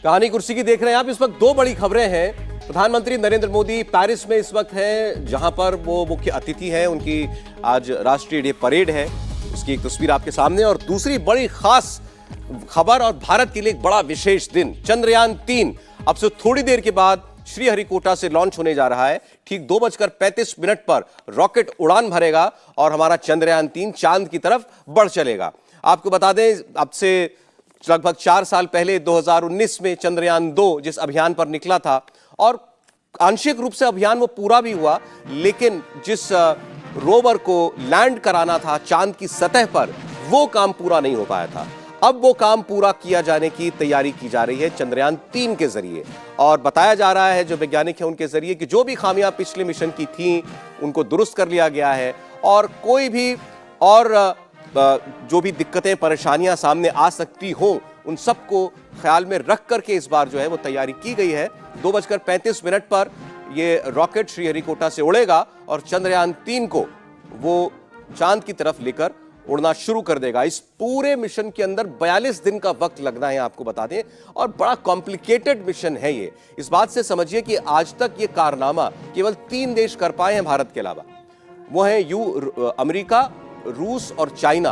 कहानी कुर्सी की देख रहे हैं आप। इस वक्त दो बड़ी खबरें हैं। प्रधानमंत्री नरेंद्र मोदी पेरिस में इस वक्त हैं, जहां पर वो मुख्य अतिथि हैं। उनकी आज राष्ट्रीय डे परेड है, उसकी एक तस्वीर आपके सामने। और दूसरी बड़ी खास खबर और भारत के लिए एक बड़ा विशेष दिन, चंद्रयान 3 अब से थोड़ी देर के बाद श्रीहरिकोटा से लॉन्च होने जा रहा है। ठीक 2:35 पर रॉकेट उड़ान भरेगा और हमारा चंद्रयान 3 चांद की तरफ बढ़ चलेगा। आपको बता दें, अब से लगभग 4 साल पहले 2019 में चंद्रयान 2 जिस अभियान पर निकला था, और आंशिक रूप से अभियान वो पूरा भी हुआ, लेकिन जिस रोवर को लैंड कराना था चांद की सतह पर, वो काम पूरा नहीं हो पाया था। अब वो काम पूरा किया जाने की तैयारी की जा रही है चंद्रयान 3 के जरिए। और बताया जा रहा है, जो वैज्ञानिक हैं उनके जरिए, कि जो भी खामियां पिछले मिशन की थी उनको दुरुस्त कर लिया गया है, और कोई भी और जो भी दिक्कतें परेशानियां सामने आ सकती हो उन सबको ख्याल में रख करके इस बार जो है वो तैयारी की गई है। 2:35 पर ये रॉकेट श्रीहरिकोटा से उड़ेगा और चंद्रयान 3 को वो चांद की तरफ लेकर उड़ना शुरू कर देगा। इस पूरे मिशन के अंदर 42 दिन का वक्त लगना है, आपको बता दें, और बड़ा कॉम्प्लिकेटेड मिशन है ये। इस बात से समझिए कि आज तक ये कारनामा केवल 3 देश कर पाए हैं भारत के अलावा। वो हैं अमेरिका, रूस और चाइना।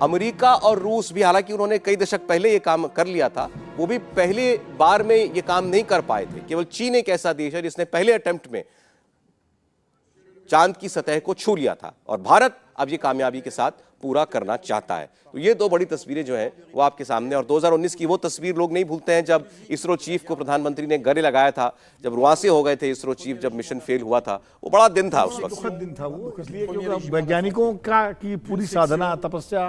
अमेरिका और रूस भी, हालांकि उन्होंने कई दशक पहले ये काम कर लिया था, वो भी पहले बार में ये काम नहीं कर पाए थे। केवल चीन एक ऐसा देश है जिसने पहले अटेम्प्ट में चांद की सतह को छू लिया था, और भारत अब ये कामयाबी के साथ पूरा करना चाहता है। तो ये दो बड़ी तस्वीरें जो हैं वो आपके सामने। और 2019 की वो तस्वीर लोग नहीं भूलते हैं, जब इसरो चीफ को प्रधानमंत्री ने गले लगाया था, जब रुआंसे हो गए थे इसरो चीफ, जब मिशन फेल हुआ था। वो बड़ा दिन था उस वक्त। दुखद दिन था वो, इसलिए क्योंकि वैज्ञानिकों का की पूरी साधना, तपस्या,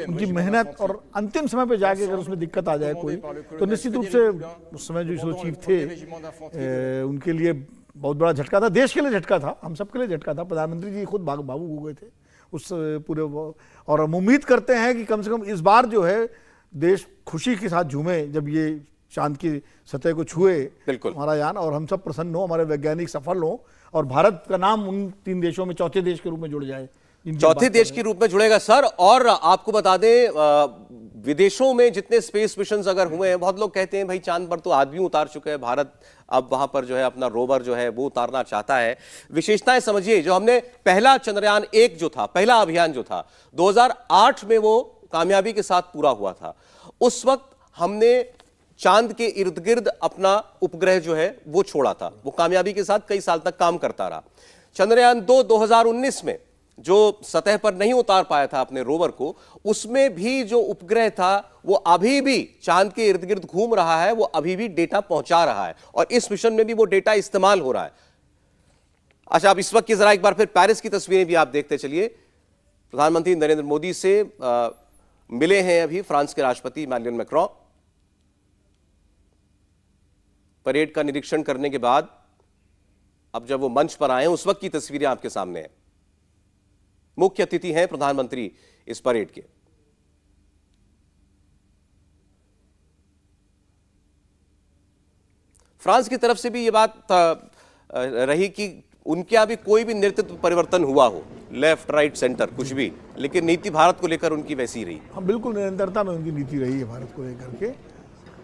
उनकी मेहनत, और अंतिम समय पे जाके अगर उसमें दिक्कत आ जाए कोई, तो निश्चित रूप से उस समय जो इसरो चीफ थे उनके लिए बहुत बड़ा झटका था। देश के लिए झटका था, हम सबके लिए झटका था। प्रधानमंत्री जी खुद भावुक हो गए थे उस पूरे, और हम उम्मीद करते हैं कि कम से कम इस बार जो है देश खुशी के साथ झूमे जब ये चांद की सतह को छुए हमारा यान, और हम सब प्रसन्न हो, हमारे वैज्ञानिक सफल हो, और भारत का नाम उन 3 देशों में चौथे देश के रूप में जुड़ जाए, चौथे देश के रूप में जुड़ेगा सर। और आपको बता दें, विदेशों में जितने स्पेस मिशन अगर हुए हैं, बहुत लोग कहते हैं भाई चांद पर तो आदमी उतार चुके हैं, भारत अब वहां पर जो है अपना रोवर जो है वो उतारना चाहता है। विशेषताएं समझिए, जो हमने पहला चंद्रयान 1 जो था, पहला अभियान जो था 2008 में, वो कामयाबी के साथ पूरा हुआ था। उस वक्त हमने चांद के इर्द गिर्द अपना उपग्रह जो है वो छोड़ा था, वो कामयाबी के साथ कई साल तक काम करता रहा। चंद्रयान 2 2019 में जो सतह पर नहीं उतार पाया था अपने रोवर को, उसमें भी जो उपग्रह था वो अभी भी चांद के इर्द गिर्द घूम रहा है, वो अभी भी डेटा पहुंचा रहा है, और इस मिशन में भी वो डेटा इस्तेमाल हो रहा है। अच्छा, अब इस वक्त की जरा एक बार फिर पेरिस की तस्वीरें भी आप देखते चलिए। प्रधानमंत्री नरेंद्र मोदी से मिले हैं अभी फ्रांस के राष्ट्रपति इमैनुअल मैक्रों। परेड का निरीक्षण करने के बाद अब जब वो मंच पर आए हैं, उस वक्त की तस्वीरें आपके सामने हैं। मुख्य अतिथि हैं प्रधानमंत्री इस परेड के। फ्रांस की तरफ से भी ये बात रही कि उनके यहां भी कोई भी नेतृत्व परिवर्तन हुआ हो, लेफ्ट राइट सेंटर कुछ भी, लेकिन नीति भारत को लेकर उनकी वैसी ही रही। हाँ, बिल्कुल निरंतरता में उनकी नीति रही है भारत को लेकर के।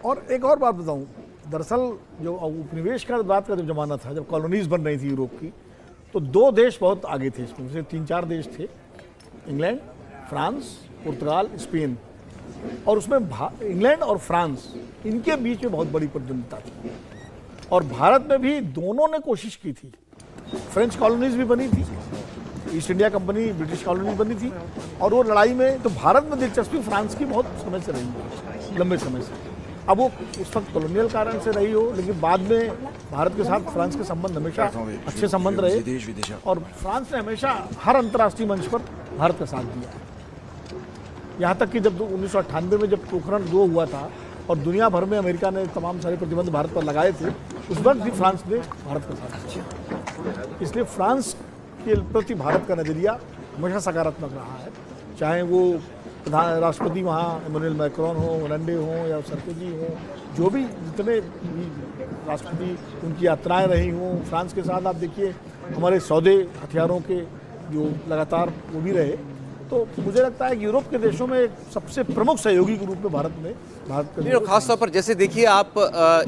और एक और बात बताऊं, दरअसल जो उपनिवेश का बात का जब जमाना था, जब कॉलोनीज बन रही थी यूरोप की, तो 2 देश बहुत आगे थे इसमें, जैसे 3-4 देश थे, इंग्लैंड, फ्रांस, पुर्तगाल, स्पेन। और उसमें इंग्लैंड और फ्रांस, इनके बीच में बहुत बड़ी प्रतिद्वंदिता थी, और भारत में भी दोनों ने कोशिश की थी। फ्रेंच कॉलोनीज भी बनी थी, east India company, British colony बनी थी, और वो लड़ाई में तो भारत में दिलचस्पी फ्रांस की बहुत समय से रही है, लंबे समय से। अब वो उस वक्त कॉलोनियल कारण से रही हो, लेकिन बाद में भारत के साथ फ्रांस के संबंध हमेशा अच्छे संबंध रहे, और फ्रांस ने हमेशा हर अंतर्राष्ट्रीय मंच पर भारत का साथ दिया है। यहाँ तक कि जब 1998 में जब पोखरण 2 हुआ था और दुनिया भर में अमेरिका ने तमाम सारे प्रतिबंध भारत पर लगाए थे, उस वक्त भी फ्रांस ने भारत का साथ दिया। इसलिए फ्रांस के प्रति भारत का नज़रिया हमेशा सकारात्मक रहा है, चाहे वो राष्ट्रपति वहाँ इमैनुअल मैक्रों हो, होलैंडे हों या सरकोजी हों, जो भी जितने भी राष्ट्रपति, उनकी यात्राएं रही हों फ्रांस के साथ। आप देखिए हमारे सौदे हथियारों के जो लगातार वो भी रहे, तो मुझे लगता है कि यूरोप के देशों में एक सबसे प्रमुख सहयोगी के रूप में भारत का नहीं, और खास तौर पर जैसे देखिए आप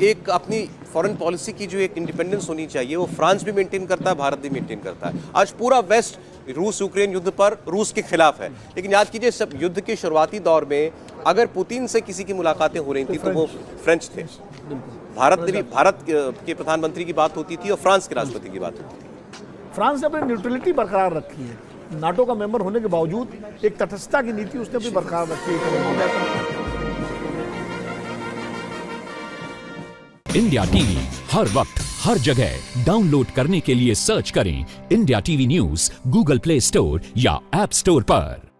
एक अपनी फॉरेन पॉलिसी की जो एक इंडिपेंडेंस होनी चाहिए वो फ्रांस भी मेंटेन करता है, भारत भी मेंटेन करता है। आज पूरा वेस्ट रूस यूक्रेन युद्ध पर रूस के खिलाफ है, लेकिन याद कीजिए सब युद्ध के शुरुआती दौर में अगर पुतिन से किसी की मुलाकातें हो रही थी तो वो फ्रेंच थे। भारत के प्रधानमंत्री की बात होती थी और फ्रांस के राष्ट्रपति की बात होती थी। फ्रांस ने अपनी न्यूट्रलिटी बरकरार रखी है, नाटो का मेंबर होने के बावजूद एक तटस्थता की नीति उसने अपनी बरकरार रखी है। इंडिया टीवी हर वक्त हर जगह डाउनलोड करने के लिए सर्च करें India TV news Google play store या ऐप स्टोर पर।